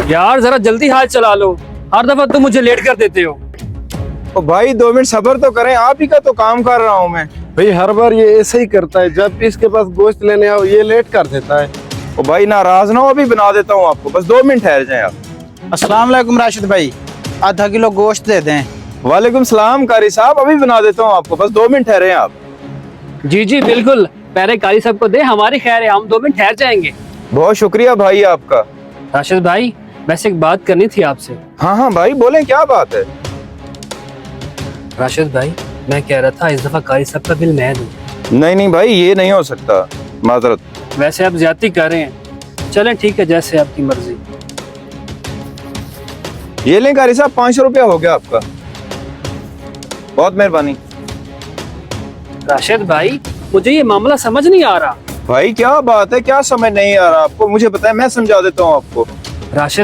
यार जरा जल्दी हाथ चला लो, हर दफा तुम मुझे लेट कर देते हो। ओ भाई 2 मिनट सब्र तो करें, आप ही का तो काम कर रहा हूँ मैं। भाई हर बार ये ऐसे ही करता है, जब भी इसके पास गोश्त लेने आओ ये लेट कर देता है। ओ भाई नाराज ना हो, अभी बना देता हूँ आपको, बस 2 मिनट ठहर जाएं आप। अस्सलाम वालेकुम राशिद भाई, आधा किलो गोश्त दे दें। वालेकुम सलाम कारी साहब, अभी बना देता हूँ आपको, बस 2 मिनट ठहरे आप। जी जी बिल्कुल, पहले कारी साहब को दे, हमारी खैर है, हम 2 मिनट ठहर जाएंगे। बहुत शुक्रिया भाई आपका। राशिद भाई वैसे एक बात करनी थी आपसे। हाँ हाँ भाई बोलें, क्या बात है? राशिद भाई मैं कह रहा था इस दफा कारी साहब का बिल मैं दूं। नहीं नहीं भाई, ये नहीं हो सकता, माजरत। वैसे आप ज्यादती कर रहे हैं, चलें ठीक है, जैसे आपकी मर्जी। ये लें कारी साहब, 500 रुपया हो गया आपका, बहुत मेहरबानी। राशिद भाई मुझे ये मामला समझ नहीं आ रहा। भाई क्या बात है, क्या समझ नहीं आ रहा आपको? मुझे बताएं, मैं समझा देता हूँ आपको। राशिद